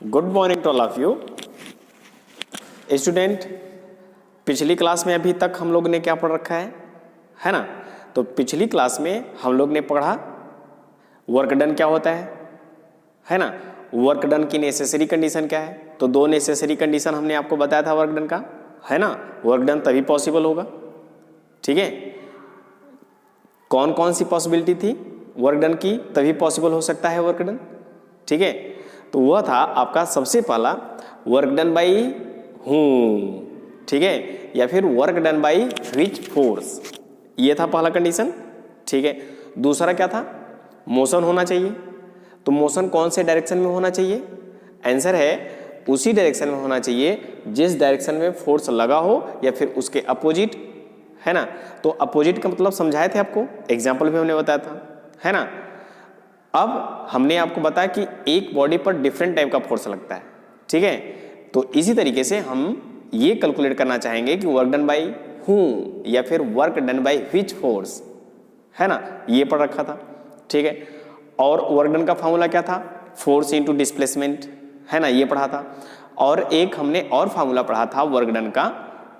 Good morning to all of you student. पिछली class में अभी तक हम लोग ने क्या पढ़ रखा है ना। तो पिछली क्लास में हम लोग ने पढ़ा वर्क डन क्या होता है ना। वर्क डन की नेसेसरी कंडीशन क्या है, तो दो नेसेसरी कंडीशन हमने आपको बताया था वर्क डन का, है ना। वर्क डन तभी पॉसिबल होगा, ठीक है। कौन कौन सी पॉसिबिलिटी थी वर्क डन की, तभी पॉसिबल हो सकता है वर्क डन, ठीक है। तो वह था आपका सबसे पहला वर्क डन बाई हूम, ठीक है, या फिर work done by which force, ये था पहला कंडीशन, ठीक है। दूसरा क्या था, मोशन होना चाहिए। तो मोशन कौन से डायरेक्शन में होना चाहिए, आंसर है उसी डायरेक्शन में होना चाहिए जिस डायरेक्शन में फोर्स लगा हो या फिर उसके अपोजिट, है ना। तो अपोजिट का मतलब समझाए थे आपको, एग्जाम्पल भी हमने बताया था, है ना। अब हमने आपको बताया कि एक बॉडी पर डिफरेंट टाइप का फोर्स लगता है, ठीक है। तो इसी तरीके से हम ये कैलकुलेट करना चाहेंगे कि वर्क डन बाई हूम या फिर work done by which force, है ना, ये पढ़ रखा था, ठीक है। और वर्क डन का फॉर्मूला क्या था, फोर्स इनटू डिस्प्लेसमेंट, है ना, ये पढ़ा था। और एक हमने और फार्मूला पढ़ा था वर्क डन का,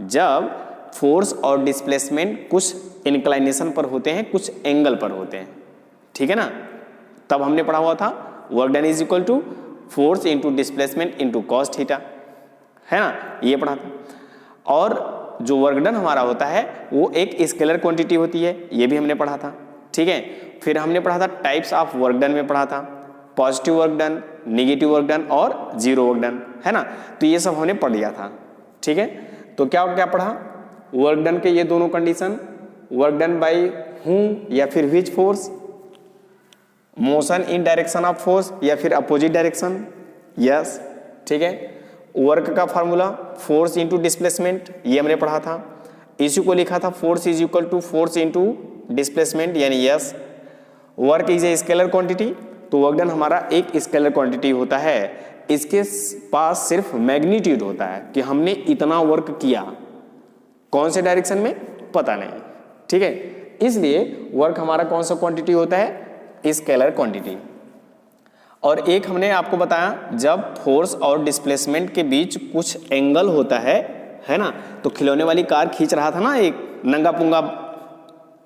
जब फोर्स और डिस्प्लेसमेंट कुछ इंक्लाइनेशन पर होते हैं, कुछ एंगल पर होते हैं, ठीक है ना। तब हमने पढ़ा हुआ था work done is equal to force into displacement into cos theta, है ना, ये पढ़ा था। और जो वर्क डन हमारा होता है वो एक स्केलर क्वांटिटी होती है, ये भी हमने पढ़ा था, ठीक है। फिर हमने पढ़ा था टाइप्स ऑफ वर्क डन में पढ़ा था, positive work done, negative work done और जीरो वर्क डन, है ना। तो ये सब हमने पढ़ लिया था, ठीक है। तो क्या क्या पढ़ा, वर्क डन के ये दोनों condition, work done by whom या फिर which force, motion in direction of force या फिर अपोजिट डायरेक्शन, यस, ठीक है। वर्क का फार्मूला फोर्स इंटू डिस्प्लेसमेंट, ये हमने पढ़ा था। इसी को लिखा था force is equal to force into displacement, यानी yes. Work is a scalar quantity, तो वर्क डन हमारा एक स्केलर क्वांटिटी होता है, इसके पास सिर्फ मैग्नीट्यूड होता है कि हमने इतना वर्क किया, कौन से डायरेक्शन में पता नहीं, ठीक है। इसलिए वर्क हमारा कौन सा क्वांटिटी होता है, स्केलर क्वांटिटी। और एक हमने आपको बताया जब फोर्स और डिस्प्लेसमेंट के बीच कुछ एंगल होता है ना। तो खिलौने वाली कार खींच रहा था ना, एक नंगा पुंगा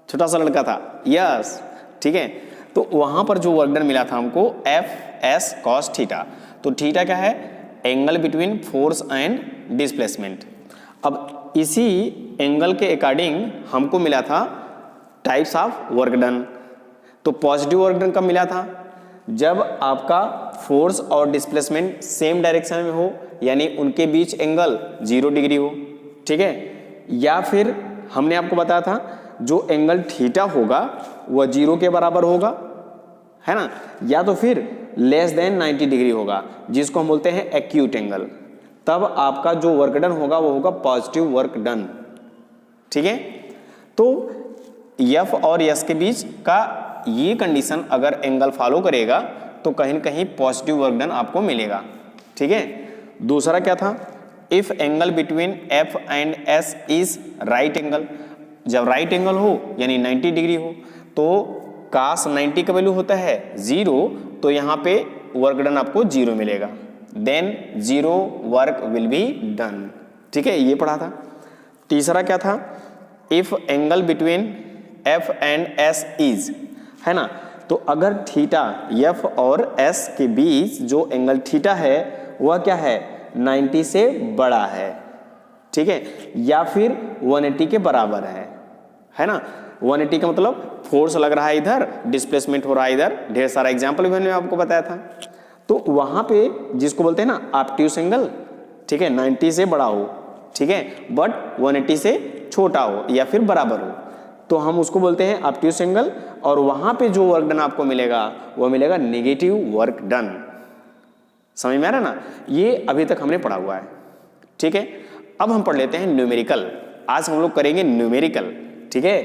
छोटा सा लड़का था, यस, ठीक है। तो वहां पर जो वर्क डन मिला था हमको एफ एस कॉस थीटा। तो थीटा क्या है, angle between force and displacement. अब इसी एंगल के अकॉर्डिंग हमको मिला था टाइप्स ऑफ वर्क डन। तो पॉजिटिव वर्क डन कब मिला था, जब आपका फोर्स और डिस्प्लेसमेंट सेम डायरेक्शन में हो, यानी उनके बीच एंगल 0 डिग्री हो, ठीक है। या फिर हमने आपको बताया था जो एंगल थीटा होगा वह 0 के बराबर होगा, है ना, या तो फिर लेस देन 90 डिग्री होगा, जिसको हम बोलते हैं एक्यूट एंगल। तब आपका जो वर्क डन होगा वो होगा पॉजिटिव वर्क डन, ठीक है। तो एफ और एस के बीच का ये कंडीशन अगर एंगल फॉलो करेगा तो कहीं न कहीं पॉजिटिव वर्क डन आपको मिलेगा, ठीक है। दूसरा क्या था, if angle between F and S is right angle, जब राइट एंगल हो यानी 90 डिग्री हो, तो कास 90 का वैल्यू होता है 0, तो यहाँ पे वर्क डन आपको 0 मिलेगा, then 0 work will be done, ठीक है, ये पढ़ा था। तीसरा क्या था, if angle between F and S is, है ना। तो अगर थीटा एफ और एस के बीच जो एंगल थीटा है वह क्या है, 90 से बड़ा है, ठीक है, या फिर 180 के बराबर है ना। 180 का मतलब फोर्स लग रहा है इधर, डिस्प्लेसमेंट हो रहा है इधर, ढेर सारा एग्जाम्पल भी मैंने आपको बताया था। तो वहां पे जिसको बोलते हैं ना ऑब्ट्यूस एंगल, ठीक है, 90 से बड़ा हो, ठीक है, बट 180 से छोटा हो या फिर बराबर हो, तो हम उसको बोलते हैं ऑब्ट्यूस एंगल। और वहां पे जो वर्क डन आपको मिलेगा वो मिलेगा नेगेटिव वर्क डन। समझ में आ रहा है ना, ये अभी तक हमने पढ़ा हुआ है, ठीक है। अब हम पढ़ लेते हैं न्यूमेरिकल, आज हम लोग करेंगे न्यूमेरिकल, ठीक है।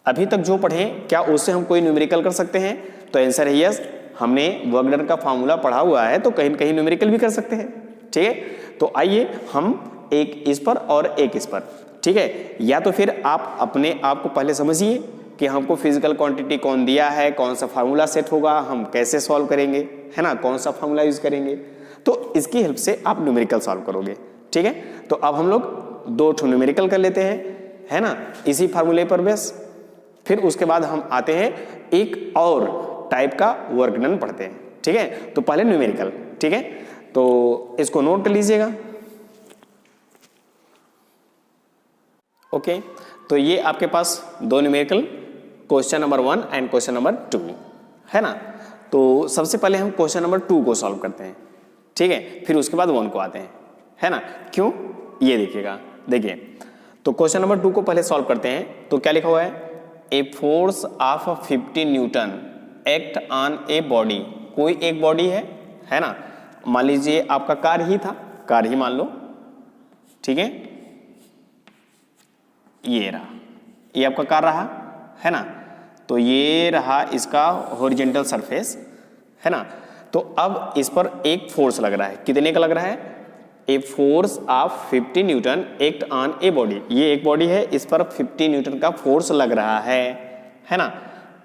अभी तक जो पढ़े क्या उससे हम कोई न्यूमेरिकल कर सकते हैं, तो आंसर है यस। हमने वर्क डन का फॉर्मूला पढ़ा हुआ है तो कहीं न कहीं न्यूमेरिकल भी कर सकते हैं, ठीक है। तो आइए हम एक इस पर और एक इस पर, ठीक है। या तो फिर आप अपने आप को पहले समझिए कि हमको फिजिकल क्वांटिटी कौन दिया है, कौन सा फार्मूला सेट होगा, हम कैसे सॉल्व करेंगे, है ना, कौन सा फार्मूला यूज करेंगे, तो इसकी हेल्प से आप न्यूमेरिकल सॉल्व करोगे। ठीक है, तो अब हम लोग 2 न्यूमेरिकल कर लेते हैं, है ना, इसी फार्मूले पर बेस। फिर उसके बाद हम आते हैं एक और टाइप का वर्क डन पढ़ते हैं। ठीक है, तो पहले न्यूमेरिकल। ठीक है, तो इसको नोट कर लीजिएगा। ओके, तो ये आपके पास 2 numerical, question number 1 and question number 2, है ना। तो सबसे पहले हम क्वेश्चन नंबर 2 को सॉल्व करते हैं। ठीक है, फिर उसके बाद 1 को आते हैं, है ना। क्यों, ये देखिएगा, देखिए, तो क्वेश्चन नंबर 2 को पहले सॉल्व करते हैं। तो क्या लिखा हुआ है, a force of 50 Newton act on a body. कोई एक बॉडी है ना, मान लीजिए आपका कार ही था, कार ही मान लो। ठीक है, ये रहा, ये आपका कार रहा, है ना। तो ये रहा इसका हॉरिजॉन्टल सरफेस, है ना। तो अब इस पर एक फोर्स लग रहा है, कितने का लग रहा है, a force of 50 Newton act on a body. ये एक बॉडी है, इस पर 50 न्यूटन का फोर्स लग रहा है ना।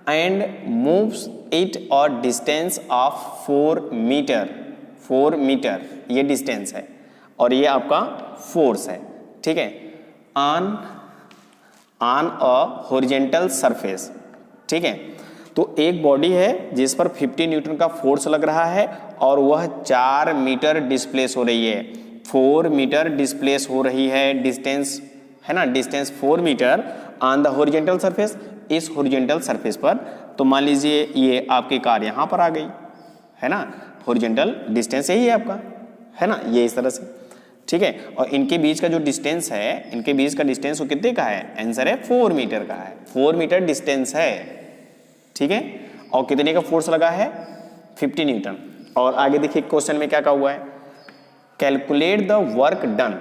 एंड मूव्स इट और डिस्टेंस ऑफ 4 मीटर, 4 मीटर ये डिस्टेंस है और ये आपका फोर्स है। ठीक है, ऑन अ हॉरिजॉन्टल सरफेस। ठीक है, तो एक बॉडी है जिस पर 50 न्यूटन का फोर्स लग रहा है और वह 4 मीटर डिस्प्लेस हो रही है, 4 मीटर डिस्प्लेस हो रही है, डिस्टेंस है ना, distance 4 metre on the horizontal surface, इस हॉरिजॉन्टल सरफेस पर। तो मान लीजिए ये आपकी कार यहाँ पर आ गई, है ना, हॉरिजॉन्टल डिस्टेंस यही है आपका, है ना, ये इस तरह से। ठीक है, और इनके बीच का जो डिस्टेंस है, इनके बीच का डिस्टेंस वो कितने का है, आंसर है 4 मीटर का है, 4 मीटर डिस्टेंस है। ठीक है, और कितने का फोर्स लगा है, 50 न्यूटन। और आगे देखिए क्वेश्चन में क्या कहा हुआ है, कैलकुलेट द वर्क डन।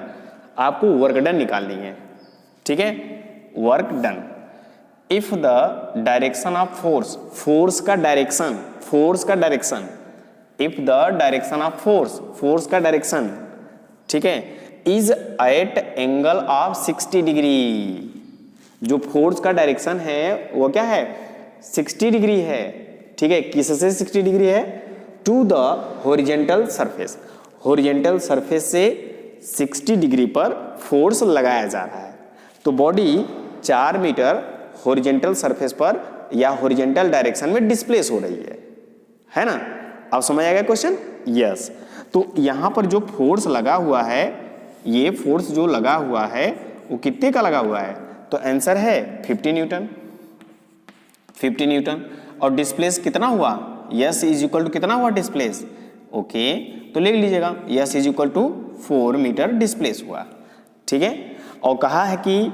आपको वर्क डन निकालनी है। ठीक है, work done if the direction of force, force का डायरेक्शन, फोर्स का direction, if the direction of force, force का डायरेक्शन, ठीक है, is at angle of 60 degree. जो फोर्स का डायरेक्शन है वो क्या है, 60 डिग्री है। ठीक है, किससे 60 डिग्री है, to the horizontal surface, horizontal surface से 60 डिग्री पर फोर्स लगाया जा रहा है। तो बॉडी 4 मीटर हॉरिजॉन्टल सरफेस पर या हॉरिजॉन्टल डायरेक्शन में डिस्प्लेस हो रही है ना। अब समझ आ गया क्वेश्चन, यस। तो यहां पर जो फोर्स लगा हुआ है, ये फोर्स जो लगा हुआ है वो कितने का लगा हुआ है, तो आंसर है 50 न्यूटन, 50 न्यूटन। और डिस्प्लेस कितना हुआ, यस इज इक्वल टू कितना हुआ डिस्प्लेस, ओके, तो लिख लीजिएगा S is equal to 4 metre displace हुआ। ठीक है, और कहा है कि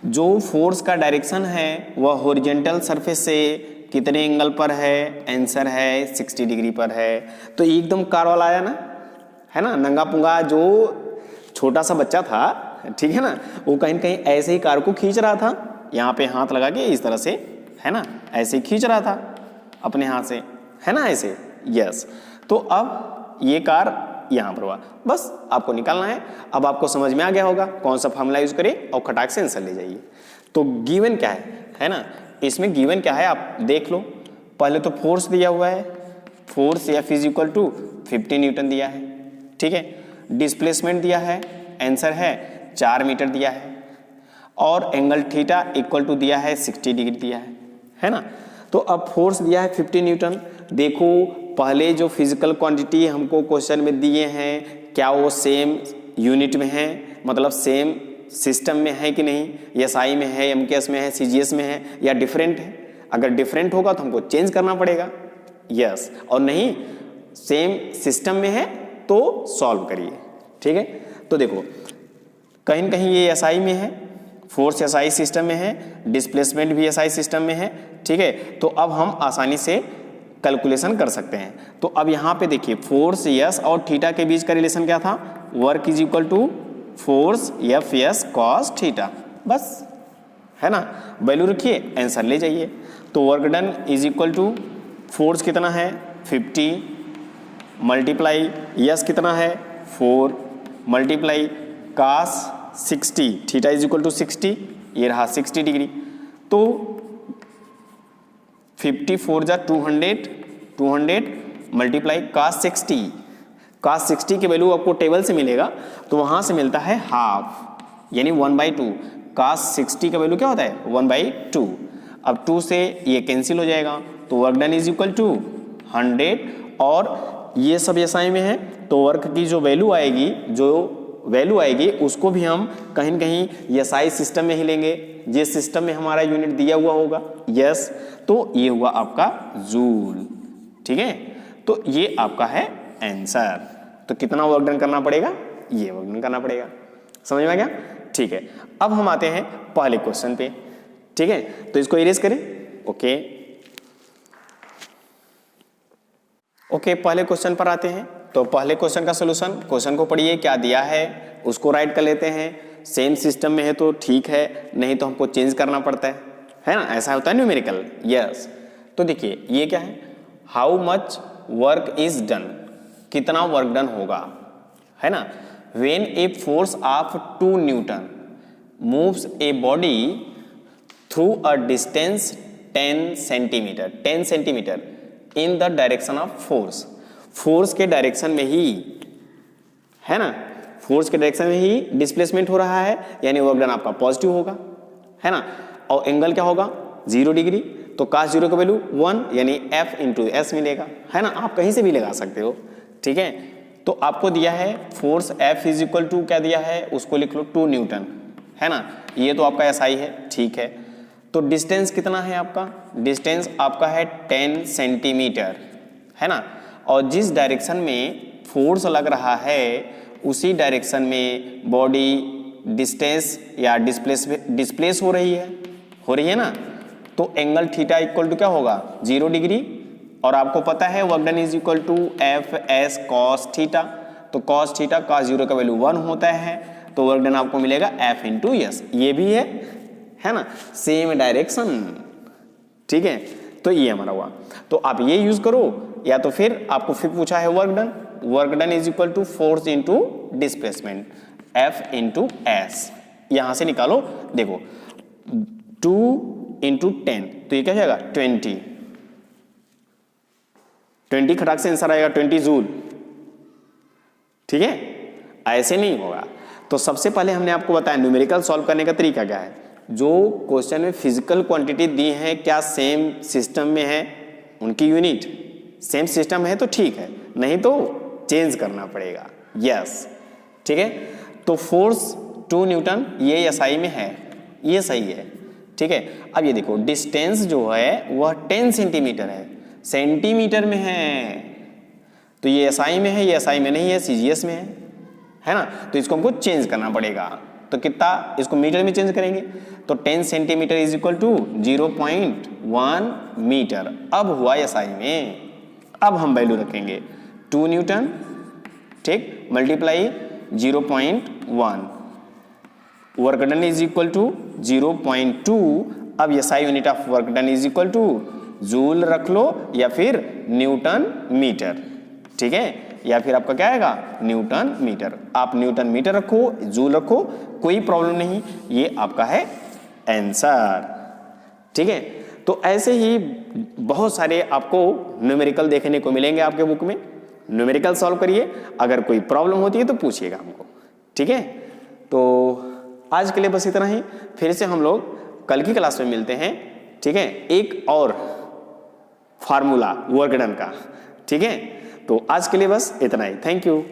जो फोर्स का डायरेक्शन है वह हॉरिजॉन्टल सरफेस से कितने एंगल पर है, आंसर है 60 डिग्री पर है। तो एकदम कार वाला आया ना, है ना, नंगा पुंगा जो छोटा सा बच्चा था, ठीक है ना, वो कहीं कहीं ऐसे ही कार को खींच रहा था, यहाँ पे हाथ लगा के इस तरह से, है ना, ऐसे ही खींच रहा था अपने हाथ से, है ना, ऐसे, यस। तो अब ये कार यहाँ पर हुआ, बस आपको निकालना है। अब आपको समझ में आ गया होगा कौन सा फॉर्मूला यूज करें और खटाक से आंसर ले जाइए। तो गिवन क्या है ना, इसमें गिवन क्या है आप देख लो। पहले तो फोर्स दिया हुआ है, force F is equal to 50 newton दिया है। ठीक है, डिस्प्लेसमेंट दिया है, आंसर है 4 मीटर दिया है, और एंगल थीटा इक्वल टू दिया है 60 डिग्री दिया है ना। तो अब फोर्स दिया है 50 न्यूटन। देखो पहले जो फिजिकल क्वांटिटी हमको क्वेश्चन में दिए हैं, क्या वो सेम यूनिट में है, मतलब सेम सिस्टम में है कि नहीं, SI में है, MKS में है, CGS में है, या डिफरेंट है। अगर डिफरेंट होगा तो हमको चेंज करना पड़ेगा, यस, और नहीं सेम सिस्टम में है तो सॉल्व करिए। ठीक है, तो देखो कहीं न कहीं ये SI में है, फोर्स SI सिस्टम में है, डिस्प्लेसमेंट भी SI सिस्टम में है। ठीक है, तो अब हम आसानी से कैलकुलेशन कर सकते हैं। तो अब यहाँ पे देखिए फोर्स S और थीटा के बीच का रिलेशन क्या था, work is equal to force FS cos theta, बस, है ना, वैल्यू रखिए, आंसर ले जाइए। तो work done is equal to force कितना है 50 मल्टीप्लाई यस कितना है 4 multiply cos 60, theta is equal to 60, ये रहा 60 डिग्री। तो 54 जा 200, 200 मल्टीप्लाई cos 60, cos 60 की वैल्यू आपको टेबल से मिलेगा, तो वहां से मिलता है हाफ, यानी 1/2। cos 60 का वैल्यू क्या होता है 1/2। अब 2 से ये कैंसिल हो जाएगा, तो work done is equal to 100, और ये सब एसआई में है तो वर्क की जो वैल्यू आएगी उसको भी हम कहीं न कहीं एसआई सिस्टम में ही लेंगे, जिस सिस्टम में हमारा यूनिट दिया हुआ होगा। यस, तो ये हुआ आपका जूल। ठीक है, तो ये आपका है आंसर। तो कितना वर्क डन करना पड़ेगा, ये वर्क डन करना पड़ेगा। समझ में आ गया? ठीक है, अब हम आते हैं पहले क्वेश्चन पे। ठीक है, तो इसको इरेज करें। ओके, पहले क्वेश्चन पर आते हैं। तो पहले क्वेश्चन का सोल्यूशन, क्वेश्चन को पढ़िए, क्या दिया है उसको राइट कर लेते हैं। सेम सिस्टम में है तो ठीक है, नहीं तो हमको चेंज करना पड़ता है ना, ऐसा होता है न्यूमेरिकल। यस, तो देखिए ये क्या है, how much work is done, कितना वर्क डन होगा, है ना। When a force of 2 Newton moves a body through a distance 10 centimetre in the direction of force, force के डायरेक्शन में ही, है ना, फोर्स के डायरेक्शन में ही डिस्प्लेसमेंट हो रहा है, यानी वर्क डन आपका पॉजिटिव होगा, है ना। और एंगल क्या होगा 0 डिग्री, तो cos 0 का वैल्यू 1, यानी F इंटू एस मिलेगा, है ना। आप कहीं से भी लगा सकते हो। ठीक है, तो आपको दिया है force F is equal to क्या दिया है, उसको लिख लो 2 न्यूटन, है ना। ये तो आपका SI है, ठीक है। तो डिस्टेंस कितना है आपका, डिस्टेंस आपका है 10 सेंटीमीटर, है ना। और जिस डायरेक्शन में फोर्स लग रहा है उसी डायरेक्शन में बॉडी डिस्टेंस या डिस्प्लेस हो रही है ना। तो एंगल थीटा इक्वल टू क्या होगा 0 डिग्री, और आपको पता है work done is equal to F S cos theta, तो कॉस थीटा cos 0 का वैल्यू 1 होता है, तो वर्क डन आपको मिलेगा F इंटू एस। ये भी है ना, सेम डायरेक्शन। ठीक है, तो ये हमारा हुआ। तो आप ये यूज करो, या तो फिर आपको फिर पूछा है work done is equal to force into displacement, F into S, यहां से निकालो। देखो 2 इंटू 10, तो ये क्या हो जाएगा 20 खटाक से आंसर आएगा 20 जूल। ठीक है, ऐसे नहीं होगा। तो सबसे पहले हमने आपको बताया न्यूमेरिकल सॉल्व करने का तरीका क्या है। जो क्वेश्चन में फिजिकल क्वांटिटी दी है क्या सेम सिस्टम में है, उनकी यूनिट सेम सिस्टम है तो ठीक है, नहीं तो चेंज करना पड़ेगा। यस, ठीक है। तो फोर्स 2 न्यूटन ये एसआई में है, ये सही है। ठीक है, अब ये देखो डिस्टेंस जो है वह 10 सेंटीमीटर है, सेंटीमीटर में है, तो ये एसआई में है, ये एसआई में नहीं है, सीजीएस में है ना। तो इसको हमको चेंज करना पड़ेगा, तो कितना, इसको मीटर में चेंज करेंगे, तो 10 centimetre is equal to 0.1 metre. अब हुआ एसआई में, अब हम वैल्यू रखेंगे 2 न्यूटन, ठीक, multiply 0.1, work done is equal to 0.2। अब SI unit of work done is equal to joule रख लो या फिर न्यूटन मीटर। ठीक है, या फिर आपका क्या आएगा न्यूटन मीटर। आप न्यूटन मीटर रखो, जूल रखो, कोई प्रॉब्लम नहीं, ये आपका है आंसर। ठीक है, तो ऐसे ही बहुत सारे आपको न्यूमेरिकल देखने को मिलेंगे आपके बुक में। न्यूमेरिकल सॉल्व करिए, अगर कोई प्रॉब्लम होती है तो पूछिएगा हमको। ठीक है, तो आज के लिए बस इतना ही, फिर से हम लोग कल की क्लास में मिलते हैं। ठीक है, एक और फार्मूला वर्क डन का। ठीक है, तो आज के लिए बस इतना ही। Thank you.